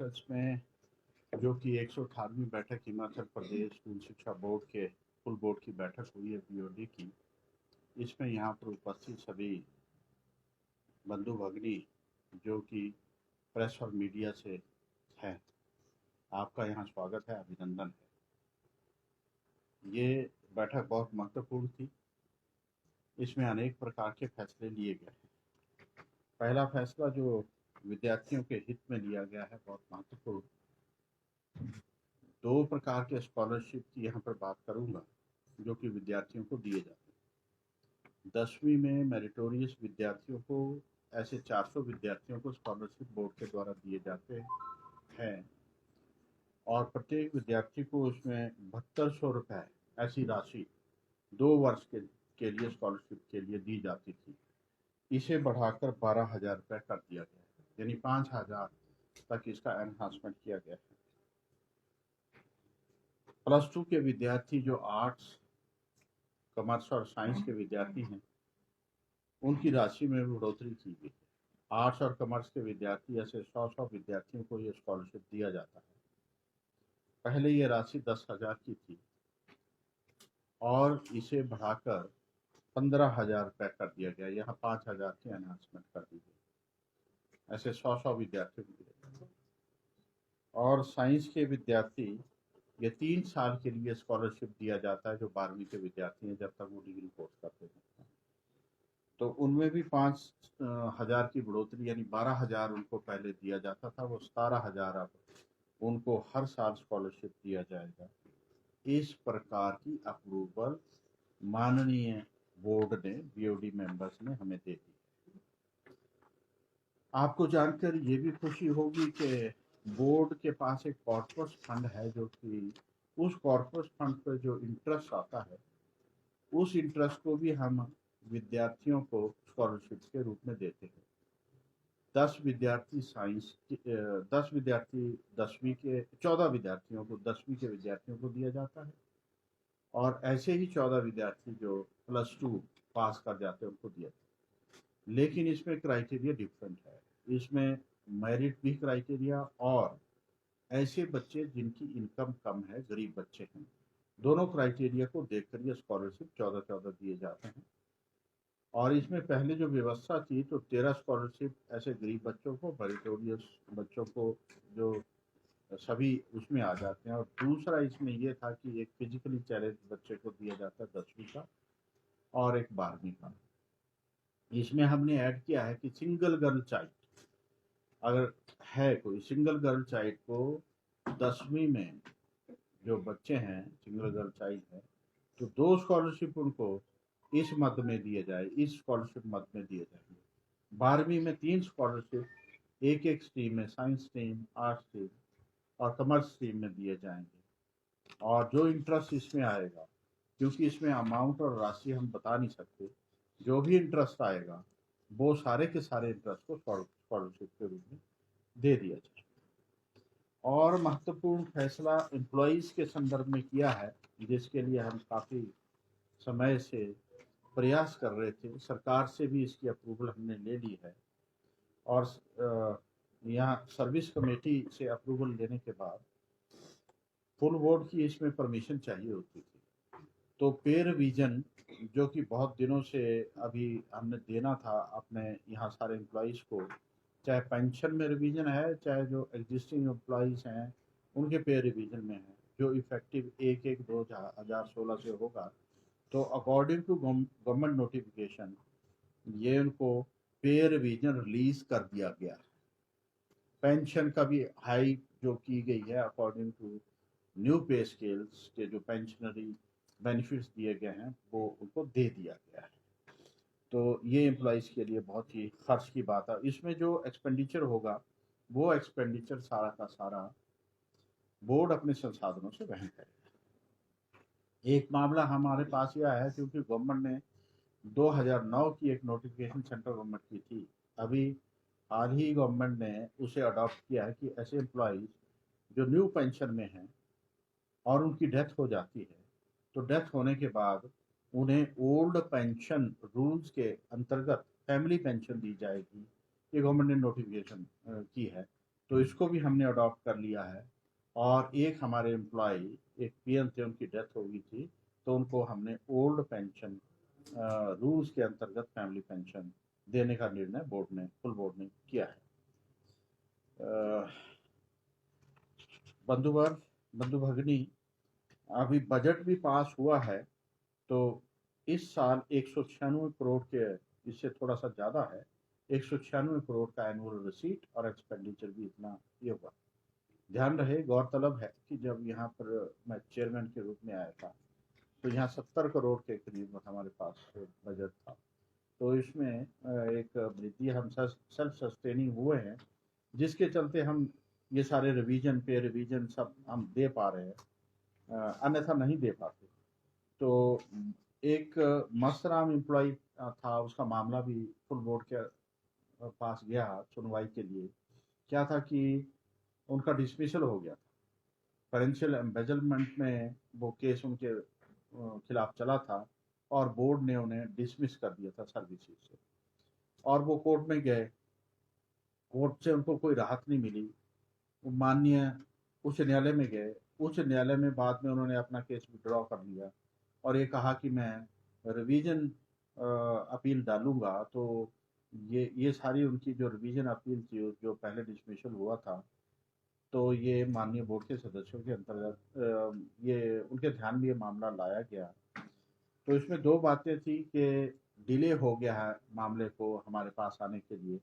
अगस्त में जो कि 118वीं बैठक हिमाचल प्रदेश स्कूल शिक्षा बोर्ड के फुल बोर्ड की बैठक हुई है बीओडी की। इसमें यहाँ पर उपस्थित सभी बंधु भगिनी जो कि प्रेस और मीडिया से हैं, आपका यहाँ स्वागत है, अभिनंदन है। ये बैठक बहुत महत्वपूर्ण थी। इसमें अनेक प्रकार के फैसले लिए गए। पहला फैसला जो विद्यार्थियों के हित में लिया गया है, बहुत महत्वपूर्ण। 2 प्रकार के स्कॉलरशिप की यहाँ पर बात करूँगा जो कि विद्यार्थियों को दिए जाते हैं। 10वीं में मेरिटोरियस विद्यार्थियों को ऐसे 400 विद्यार्थियों को स्कॉलरशिप बोर्ड के द्वारा दिए जाते हैं और प्रत्येक विद्यार्थी को उसमें 7200 रुपये ऐसी राशि 2 वर्ष के लिए स्कॉलरशिप के लिए दी जाती थी। इसे बढ़ाकर 12,000 रुपये कर दिया गया है, यानी 5,000 तक इसका एनहांसमेंट किया गया है। +2 के विद्यार्थी जो आर्ट्स, कॉमर्स और साइंस के विद्यार्थी हैं, उनकी राशि में बढ़ोतरी की गई है। आर्ट्स और कॉमर्स के विद्यार्थी ऐसे 100 विद्यार्थियों को ये स्कॉलरशिप दिया जाता है। पहले ये राशि 10,000 की थी और इसे बढ़ाकर 15,000 रुपये कर दिया गया। यहाँ 5,000 की एनहांसमेंट कर दी गई। ऐसे 100 विद्यार्थियों को दिया जाता है। और साइंस के विद्यार्थी ये 3 साल के लिए स्कॉलरशिप दिया जाता है जो 12वीं के विद्यार्थी हैं, जब तक वो डिग्री कोर्स करते हैं। तो उनमें भी 5,000 की बढ़ोतरी, यानी 12,000 उनको पहले दिया जाता था, वो 17,000 अब उनको हर साल स्कॉलरशिप दिया जाएगा। इस प्रकार की अप्रूवल माननीय बोर्ड ने, बीओडी मेंबर्स ने हमें दे दी। आपको जानकर ये भी खुशी होगी कि बोर्ड के पास एक कॉर्पस फंड है, जो कि उस कॉर्पस फंड पर जो इंटरेस्ट आता है, उस इंटरेस्ट को भी हम विद्यार्थियों को स्कॉलरशिप के रूप में देते हैं। 10 विद्यार्थी साइंस के 10 विद्यार्थी 10वीं के 14 विद्यार्थियों को 10वीं के विद्यार्थियों को दिया जाता है और ऐसे ही 14 विद्यार्थी जो +2 पास कर जाते हैं उनको दिया जाता है। लेकिन इसमें क्राइटेरिया डिफरेंट है। इसमें मेरिट भी क्राइटेरिया और ऐसे बच्चे जिनकी इनकम कम है, गरीब बच्चे हैं, दोनों क्राइटेरिया को देखकर ये स्कॉलरशिप 14-14 दिए जाते हैं। और इसमें पहले जो व्यवस्था थी तो 13 स्कॉलरशिप ऐसे गरीब बच्चों को, मेरिटोरियस बच्चों को जो सभी उसमें आ जाते हैं। और दूसरा इसमें ये था कि एक फिजिकली चैलेंज बच्चे को दिया जाता है 10वीं का और एक 12वीं का। इसमें हमने ऐड किया है कि सिंगल गर्ल चाइल्ड, अगर है कोई सिंगल गर्ल चाइल्ड को 10वीं में जो बच्चे हैं, सिंगल गर्ल चाइल्ड है, तो 2 स्कॉलरशिप उनको इस मद में दिए जाए, इस स्कॉलरशिप मद में दिए जाएंगे। 12वीं में 3 स्कॉलरशिप एक स्ट्रीम में, साइंस स्ट्रीम, आर्ट स्ट्रीम और कॉमर्स स्ट्रीम में दिए जाएंगे। और जो इंटरेस्ट इसमें आएगा, क्योंकि इसमें अमाउंट और राशि हम बता नहीं सकते, जो भी इंटरेस्ट आएगा वो सारे के सारे इंटरेस्ट को स्कॉलरशिप के रूप में दे दिया जाए। और महत्वपूर्ण फैसला एम्प्लॉइज के संदर्भ में किया है, जिसके लिए हम काफ़ी समय से प्रयास कर रहे थे। सरकार से भी इसकी अप्रूवल हमने ले ली है और यहाँ सर्विस कमेटी से अप्रूवल लेने के बाद फुल बोर्ड की इसमें परमिशन चाहिए होती थी। तो पे रिवीजन जो कि बहुत दिनों से अभी हमने देना था अपने यहाँ सारे एम्प्लॉइज़ को, चाहे पेंशन में रिवीजन है, चाहे जो एग्जिस्टिंग एम्प्लॉइज़ हैं उनके पे रिवीजन में है, जो इफेक्टिव 1/1/2016 से होगा। तो अकॉर्डिंग टू गवर्नमेंट नोटिफिकेशन ये उनको पे रिवीजन रिलीज कर दिया गया है। पेंशन का भी हाइक जो की गई है अकॉर्डिंग टू न्यू पे स्केल्स के जो पेंशनरी बेनिफिट्स दिए गए हैं वो उनको दे दिया गया है। तो ये एम्प्लॉइज़ के लिए बहुत ही खर्च की बात है। इसमें जो एक्सपेंडिचर होगा वो एक्सपेंडिचर सारा का सारा बोर्ड अपने संसाधनों से वहन करेगा। एक मामला हमारे पास यह है, क्योंकि गवर्नमेंट ने 2009 की एक नोटिफिकेशन सेंट्रल गवर्नमेंट की थी, अभी हाल ही गवर्नमेंट ने उसे अडॉप्ट किया है कि ऐसे एम्प्लॉइज जो न्यू पेंशन में हैं और उनकी डेथ हो जाती है, तो डेथ होने के बाद उन्हें ओल्ड पेंशन रूल्स के अंतर्गत फैमिली पेंशन दी जाएगी। ये गवर्नमेंट ने नोटिफिकेशन की है। तो इसको भी हमने अडॉप्ट कर लिया है। और एक हमारे एम्प्लॉय, एक पीएम थे, उनकी डेथ हो गई थी, तो उनको हमने ओल्ड पेंशन रूल्स के अंतर्गत फैमिली पेंशन देने का निर्णय फुल बोर्ड ने किया है। बंधुवर, बंधु भगनी, अभी बजट भी पास हुआ है, तो इस साल 196 करोड़ के, इससे थोड़ा सा ज़्यादा है, 196 करोड़ का एनुअल रिसीट और एक्सपेंडिचर भी इतना ये हुआ। ध्यान रहे, गौरतलब है कि जब यहाँ पर मैं चेयरमैन के रूप में आया था, तो यहाँ 70 करोड़ के करीब हमारे पास बजट था। तो इसमें एक वृद्धि, हम सेल्फ सस्टेनिंग हुए हैं, जिसके चलते हम ये सारे रिवीजन सब हम दे पा रहे हैं, अन्यथा नहीं दे पाते। तो एक मस्तराम एम्प्लॉय था, उसका मामला भी फुल बोर्ड के पास गया सुनवाई के लिए। क्या था कि उनका डिसमिसल हो गया था, फाइनेंशियल एम्बेजलमेंट में वो केस उनके खिलाफ चला था, और बोर्ड ने उन्हें डिसमिस कर दिया था सर्विसेज से। और वो कोर्ट में गए, कोर्ट से उनको कोई राहत नहीं मिली, वो माननीय उच्च न्यायालय में गए, उच्च न्यायालय में बाद में उन्होंने अपना केस विड्रॉ कर लिया और ये कहा कि मैं रिवीजन अपील डालूंगा। तो ये सारी उनकी जो रिवीजन अपील थी, जो पहले डिसमिसल हुआ था, तो ये माननीय बोर्ड के सदस्यों के अंतर्गत ये उनके ध्यान में ये मामला लाया गया। तो इसमें दो बातें थी कि डिले हो गया है मामले को हमारे पास आने के लिए,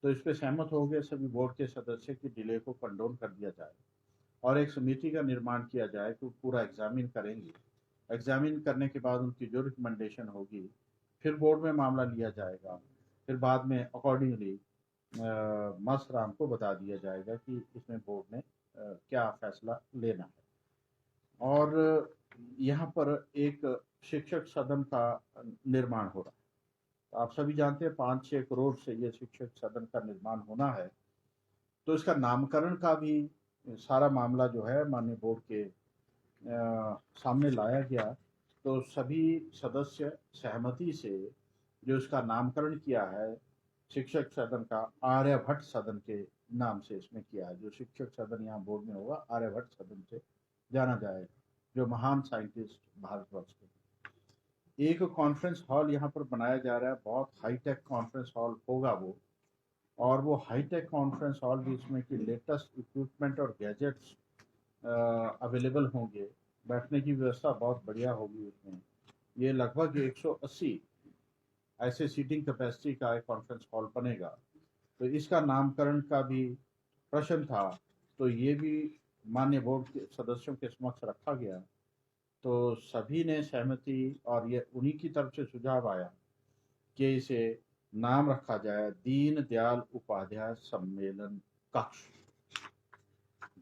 तो इस पे सहमत हो गए सभी बोर्ड के सदस्य कि डिले को कंडोन कर दिया जाए और एक समिति का निर्माण किया जाए, तो पूरा एग्जामिन करेंगे। एग्जामिन करने के बाद उनकी जो रिकमेंडेशन होगी, फिर बोर्ड में मामला लिया जाएगा, फिर बाद में अकॉर्डिंगली मसराम को बता दिया जाएगा कि इसमें बोर्ड ने क्या फैसला लेना है। और यहाँ पर एक शिक्षक सदन का निर्माण हो रहा है। तो आप सभी जानते हैं 5-6 करोड़ से ये शिक्षक सदन का निर्माण होना है। तो इसका नामकरण का भी सारा मामला जो है माननीय बोर्ड के सामने लाया गया। तो सभी सदस्य सहमति से जो इसका नामकरण किया है शिक्षक सदन का, आर्यभट्ट सदन के नाम से इसमें किया है। जो शिक्षक सदन यहाँ बोर्ड में होगा, आर्यभट्ट सदन से जाना जाएगा, जो महान साइंटिस्ट भारतवर्ष के। एक कॉन्फ्रेंस हॉल यहाँ पर बनाया जा रहा है, बहुत हाईटेक कॉन्फ्रेंस हॉल होगा वो, और वो हाईटेक कॉन्फ्रेंस हॉल भी, इसमें कि लेटेस्ट इक्विपमेंट और गैजेट्स अवेलेबल होंगे, बैठने की व्यवस्था बहुत बढ़िया होगी उसमें। ये लगभग 180 ऐसे सीटिंग कैपेसिटी का एक कॉन्फ्रेंस हॉल बनेगा। तो इसका नामकरण का भी प्रश्न था, तो ये भी माननीय बोर्ड के सदस्यों के समक्ष रखा गया। तो सभी ने सहमति, और ये उन्हीं की तरफ से सुझाव आया कि इसे नाम रखा जाए दीन दयाल उपाध्याय सम्मेलन कक्ष।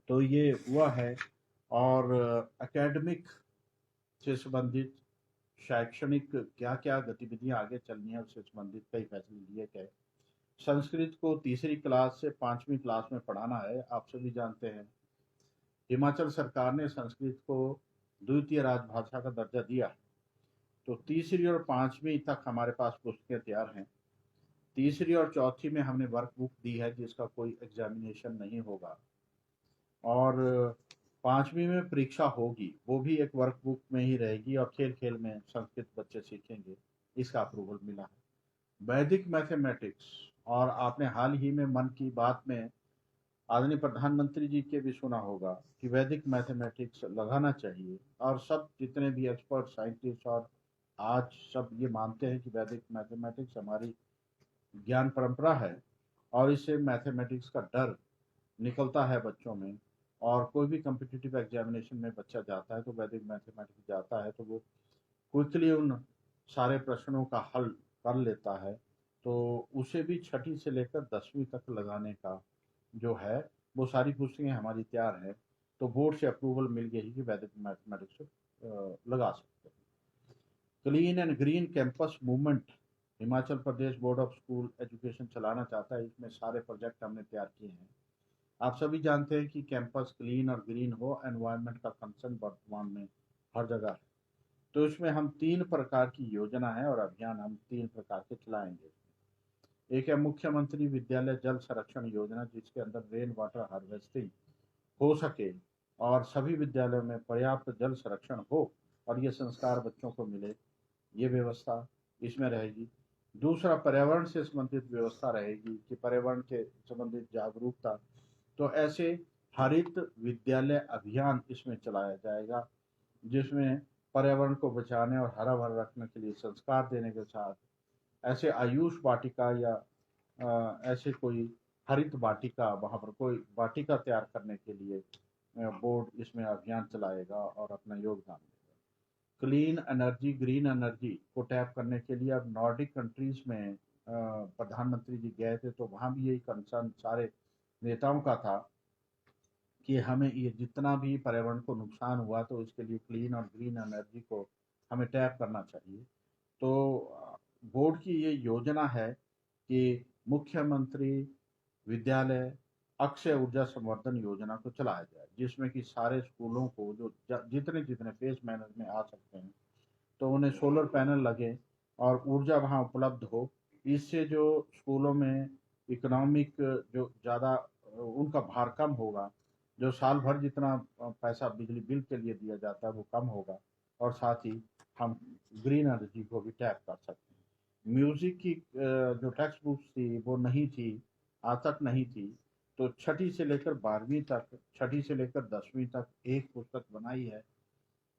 तो ये हुआ है। और एकेडमिक से संबंधित शैक्षणिक क्या क्या गतिविधियां आगे चलनी है उससे संबंधित कई फैसले लिए गए। संस्कृत को तीसरी क्लास से 5वीं क्लास में पढ़ाना है। आप सभी जानते हैं हिमाचल सरकार ने संस्कृत को द्वितीय राजभाषा का दर्जा दिया है। तो तीसरी और 5वीं तक हमारे पास पुस्तकें तैयार हैं। तीसरी और चौथी में हमने वर्क बुक दी है, जिसका कोई एग्जामिनेशन नहीं होगा। और 5वीं में परीक्षा होगी, वो भी एक वर्क बुक में ही रहेगी, और खेल खेल में संस्कृत बच्चे सीखेंगे, इसका अप्रूवल मिला है। वैदिक मैथमेटिक्स, और आपने हाल ही में मन की बात में आदरणीय प्रधानमंत्री जी के भी सुना होगा कि वैदिक मैथमेटिक्स लगाना चाहिए, और सब जितने भी एक्सपर्ट साइंटिस्ट और आज सब ये मानते हैं कि वैदिक मैथमेटिक्स हमारी ज्ञान परंपरा है, और इससे मैथमेटिक्स का डर निकलता है बच्चों में। और कोई भी कम्पिटिटिव एग्जामिनेशन में बच्चा जाता है तो वैदिक मैथमेटिक्स जाता है तो वो क्विकली उन सारे प्रश्नों का हल कर लेता है। तो उसे भी 6ठी से लेकर 10वीं तक लगाने का जो है, वो सारी पुस्तकें हमारी तैयार है। तो बोर्ड से अप्रूवल मिल गई कि वैदिक मैथमेटिक्स लगा सकते हैं। Clean and green campus movement Himachal Pradesh board of school education चलाना चाहता है। इसमें सारे प्रोजेक्ट हमने तैयार किए हैं। आप सभी जानते हैं कि कैंपस क्लीन और ग्रीन हो, एनवायरनमेंट का कंसर्न वर्तमान में हर जगह है। तो इसमें हम 3 प्रकार की योजना है और अभियान हम 3 प्रकार के चलाएंगे। एक है मुख्यमंत्री विद्यालय जल संरक्षण योजना, जिसके अंदर रेन वाटर हार्वेस्टिंग हो सके और सभी विद्यालयों में पर्याप्त जल संरक्षण हो और ये संस्कार बच्चों को मिले, ये व्यवस्था इसमें रहेगी। दूसरा, पर्यावरण से संबंधित व्यवस्था रहेगी कि पर्यावरण के संबंधित जागरूकता, तो ऐसे हरित विद्यालय अभियान इसमें चलाया जाएगा, जिसमें पर्यावरण को बचाने और हरा भरा रखने के लिए संस्कार देने के साथ ऐसे आयुष वाटिका या ऐसे कोई हरित वाटिका, वहाँ पर कोई वाटिका तैयार करने के लिए बोर्ड इसमें अभियान चलाएगा और अपना योगदान देगा। क्लीन एनर्जी, ग्रीन एनर्जी को टैप करने के लिए अब नॉर्डिक कंट्रीज में प्रधानमंत्री जी गए थे, तो वहाँ भी यही कंसर्न सारे नेताओं का था कि हमें ये जितना भी पर्यावरण को नुकसान हुआ तो इसके लिए क्लीन और ग्रीन एनर्जी को हमें टैप करना चाहिए। तो बोर्ड की ये योजना है कि मुख्यमंत्री विद्यालय अक्षय ऊर्जा संवर्धन योजना को चलाया जाए, जिसमें कि सारे स्कूलों को जो जितने जितने फेस मैनर में आ सकते हैं तो उन्हें सोलर पैनल लगे और ऊर्जा वहाँ उपलब्ध हो। इससे जो स्कूलों में इकोनॉमिक जो ज़्यादा उनका भार कम होगा, जो साल भर जितना पैसा बिजली बिल के लिए दिया जाता है वो कम होगा, और साथ ही हम ग्रीन एनर्जी को भी टैप कर सकते हैं। म्यूज़िक की जो टेक्स्ट बुक्स थी वो नहीं थी, आज तक नहीं थी, तो छठी से लेकर 12वीं तक, छठी से लेकर 10वीं तक एक पुस्तक बनाई है,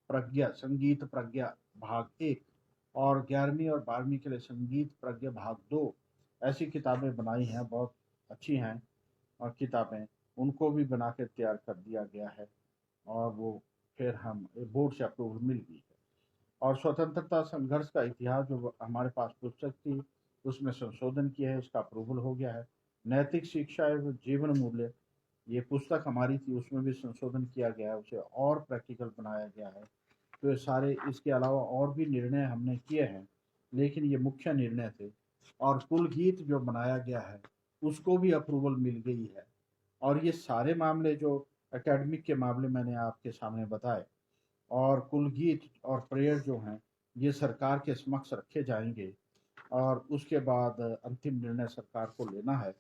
प्रज्ञा, संगीत प्रज्ञा भाग 1, और 11वीं और 12वीं के लिए संगीत प्रज्ञा भाग 2, ऐसी किताबें बनाई हैं, बहुत अच्छी हैं और किताबें, उनको भी बना के तैयार कर दिया गया है और वो फिर हम बोर्ड से अप्रूवल मिल गई है। और स्वतंत्रता संघर्ष का इतिहास जो हमारे पास पुस्तक थी उसमें संशोधन किया है, उसका अप्रूवल हो गया है। नैतिक शिक्षा एवं जीवन मूल्य, ये पुस्तक हमारी थी, उसमें भी संशोधन किया गया है, उसे और प्रैक्टिकल बनाया गया है। तो ये सारे, इसके अलावा और भी निर्णय हमने किए हैं, लेकिन ये मुख्य निर्णय थे। और कुल गीत जो बनाया गया है उसको भी अप्रूवल मिल गई है। और ये सारे मामले जो एकेडमिक के मामले मैंने आपके सामने बताए, और कुल गीत और प्रेयर जो हैं ये सरकार के समक्ष रखे जाएंगे और उसके बाद अंतिम निर्णय सरकार को लेना है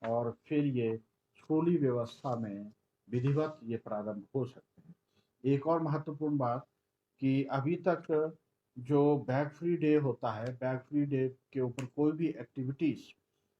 और फिर ये स्कूली व्यवस्था में विधिवत ये प्रारंभ हो सकते हैं। एक और महत्वपूर्ण बात कि अभी तक जो बैग फ्री डे होता है, बैग फ्री डे के ऊपर कोई भी एक्टिविटीज़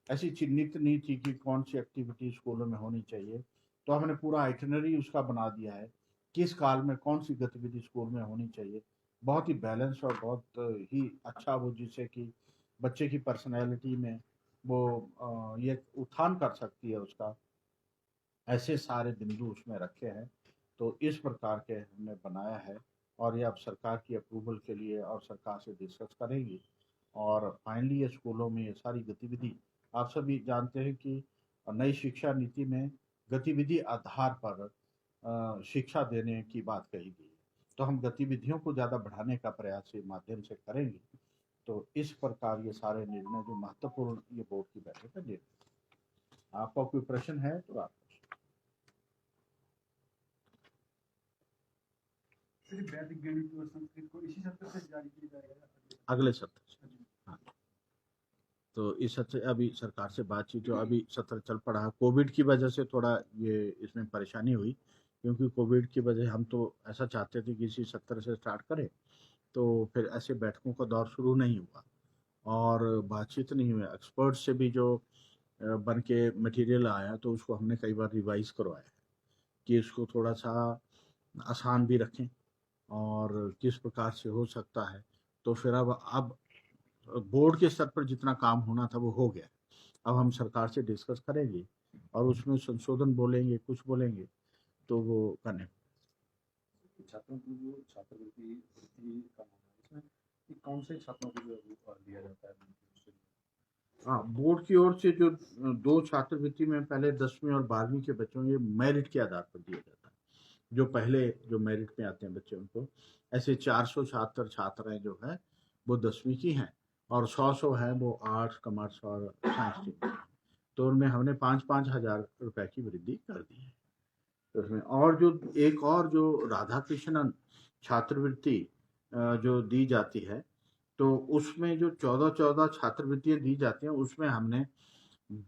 ऐसी चिन्हित नहीं थी कि कौन सी एक्टिविटी स्कूलों में होनी चाहिए। तो हमने पूरा आइटनरी उसका बना दिया है, किस काल में कौन सी गतिविधि स्कूल में होनी चाहिए। बहुत ही बैलेंस और बहुत ही अच्छा, वो जिससे कि बच्चे की पर्सनैलिटी में वो ये उत्थान कर सकती है उसका, ऐसे सारे बिंदु उसमें रखे हैं। तो इस प्रकार के हमने बनाया है और ये अब सरकार की अप्रूवल के लिए और सरकार से डिस्कस करेंगे और फाइनली ये स्कूलों में ये सारी गतिविधि, आप सभी जानते हैं कि नई शिक्षा नीति में गतिविधि आधार पर शिक्षा देने की बात कही गई है। तो हम गतिविधियों को ज़्यादा बढ़ाने का प्रयास के माध्यम से करेंगे। तो इस प्रकार ये सारे निर्णय जो महत्वपूर्ण ये बोर्ड की बैठक है निर्णय। आपका कोई प्रश्न है तो आप वैदिक गणित और संस्कृत को इसी सत्र से जारी किया जाएगा, अगले सत्र से। हाँ, तो इस सत्र अभी सरकार से बातचीत जो अभी सत्र चल पड़ा है, कोविड की वजह से थोड़ा ये इसमें परेशानी हुई, क्योंकि कोविड की वजह हम तो ऐसा चाहते थे कि इसी सत्र से स्टार्ट करें, तो फिर ऐसे बैठकों का दौर शुरू नहीं हुआ और बातचीत नहीं हुई। एक्सपर्ट से भी जो बन के मटेरियल आया तो उसको हमने कई बार रिवाइज करवाया है कि इसको थोड़ा सा आसान भी रखें और किस प्रकार से हो सकता है। तो फिर अब बोर्ड के स्तर पर जितना काम होना था वो हो गया। अब हम सरकार से डिस्कस करेंगे और उसमें संशोधन बोलेंगे, कुछ बोलेंगे तो वो करने। छात्रों को जो छात्रवृत्ति का मामला है, इसमें कौन से छात्रों को जो दिया जाता है? हाँ, बोर्ड की ओर से जो 2 छात्रवृत्ति में पहले 10वीं और 12वीं के बच्चों ये मेरिट के आधार पर दिया जाता है। जो पहले जो मेरिट में आते हैं बच्चे उनको, ऐसे 400 छात्राएं जो है वो 10वीं की हैं और 100 हैं वो आर्ट्स, कॉमर्स और साइंस की। तो उनमें हमने 5-5 हजार रुपए की वृद्धि कर दी है। तो उसमें और जो एक और जो राधा कृष्णन छात्रवृत्ति जो दी जाती है, तो उसमें जो 14 छात्रवृत्तियां दी जाती हैं उसमें हमने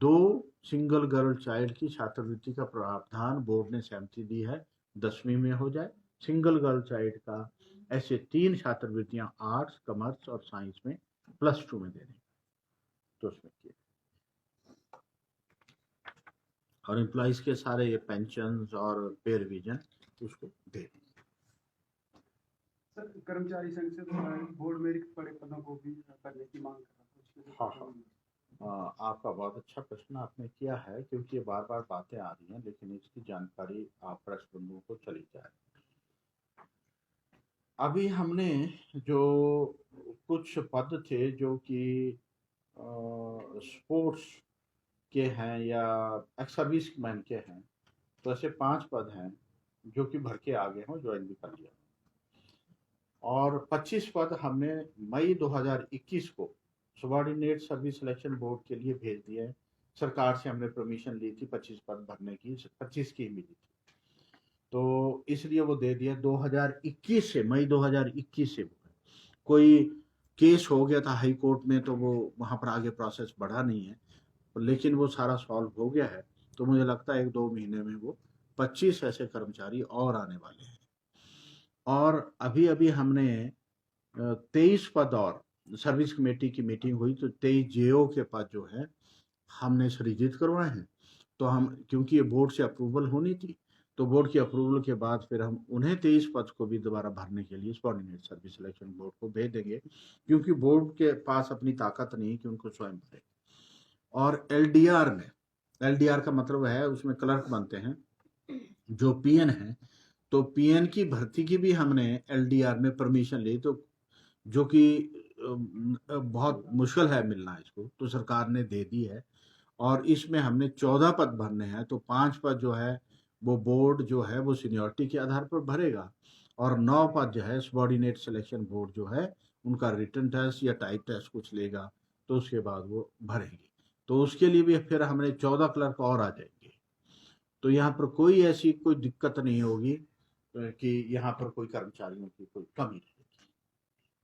2 सिंगल गर्ल चाइल्ड की छात्रवृत्ति का प्रावधान बोर्ड ने सहमति दी है 10वीं में हो जाए। सिंगल गर्ल चाइल्ड का ऐसे 3 छात्रवृत्तियां आर्ट्स, कॉमर्स और साइंस में +2 में देनी, तो उसमें किए। और एम्प्लॉइज के सारे ये पेंशन और पे रिवीजन उसको दे दी। सर, कर्मचारी संघ से बोर्ड में रिक्त पड़े पदों को भी करने की मांग कर रहा हाँ हाँ, आपका बहुत अच्छा प्रश्न आपने किया है, क्योंकि ये बार बार बातें आ रही हैं, लेकिन इसकी जानकारी आप प्रेस बंधुओं को चली जाए। अभी हमने जो कुछ पद थे जो कि स्पोर्ट्स के हैं या एक्स सर्विस मैन के हैं, तो ऐसे 5 पद हैं जो कि भर के आगे हों, ज्वाइन भी कर लिया। और 25 पद हमने मई 2021 को सबॉर्डिनेट सर्विस सिलेक्शन बोर्ड के लिए भेज दिए हैं। सरकार से हमने परमिशन ली थी 25 पद भरने की, 25 की मिली थी, तो इसलिए वो दे दिया। 2021 से, मई 2021 से कोई केस हो गया था हाई कोर्ट में, तो वो वहां पर आगे प्रोसेस बढ़ा नहीं है, लेकिन वो सारा सॉल्व हो गया है। तो मुझे लगता है 1-2 महीने में वो 25 ऐसे कर्मचारी और आने वाले हैं। और अभी अभी हमने 23 पद, और सर्विस कमेटी की मीटिंग हुई तो 23 जेओ के पद जो है हमने सृजित करवाए हैं। तो हम, क्योंकि ये बोर्ड से अप्रूवल होनी थी, तो बोर्ड की अप्रूवल के बाद फिर हम उन्हें 23 पद को भी दोबारा भरने के लिए सबॉर्डिनेट सर्विस सिलेक्शन बोर्ड को भेज देंगे, क्योंकि बोर्ड के पास अपनी ताकत नहीं कि उनको स्वयं भरे। और एलडीआर में, एलडीआर का मतलब है उसमें क्लर्क बनते हैं जो पीएन है, तो पीएन की भर्ती की भी हमने एलडीआर में परमिशन ली, तो जो कि बहुत मुश्किल है मिलना इसको, तो सरकार ने दे दी है। और इसमें हमने 14 पद भरने हैं, तो 5 पद जो है वो बोर्ड जो है वो सीनियरिटी के आधार पर भरेगा, और 9 पद जो है सबॉर्डिनेट सिलेक्शन बोर्ड जो है उनका रिटन टेस्ट या टाइप टेस्ट कुछ लेगा, तो उसके बाद वो भरेंगे। तो उसके लिए भी फिर हमने 14 क्लर्क और आ जाएंगे। तो यहाँ पर कोई ऐसी कोई दिक्कत नहीं होगी कि यहाँ पर कोई कर्मचारियों की कोई कमी रहेगी।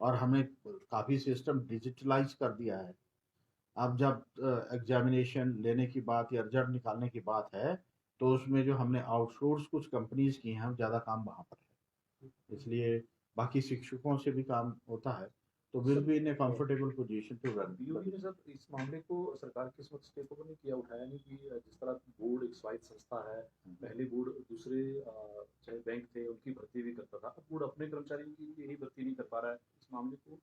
और हमें काफ़ी सिस्टम डिजिटलाइज कर दिया है। अब जब एग्जामिनेशन लेने की बात या रिजल्ट निकालने की बात है, तो उसमें जो हमने आउटसोर्स कुछ कंपनीज की हैं, ज़्यादा काम वहाँ पर है, इसलिए बाकी शिक्षकों से भी काम होता है, तो will be in a comfortable position to run. BOD ने सर इस मामले को सरकार के समक्ष स्टेप ओवर नहीं किया, उठाया नहीं कि जिस तरह बोर्ड एक स्वायत्त संस्था है, पहले बोर्ड दूसरे चाहे बैंक थे उनकी भर्ती भी करता था, अब बोर्ड अपने कर्मचारियों की यही भर्ती नहीं कर पा रहा है, इस मामले को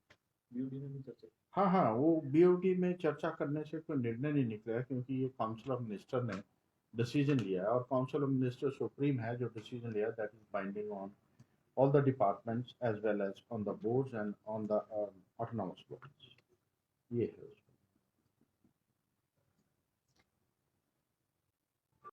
बीओडी ने नहीं चर्चा की? हाँ हाँ, वो बीओडी में चर्चा करने से कोई निर्णय नहीं निकला, क्योंकि ये काउंसिल ऑफ मिनिस्टर ने डिसीजन लिया है, और काउंसिल ऑफ मिनिस्टर सुप्रीम है जो डिसीजन लिया, that is binding on all the departments as well as on the boards and on the autonomous bodies. ये है।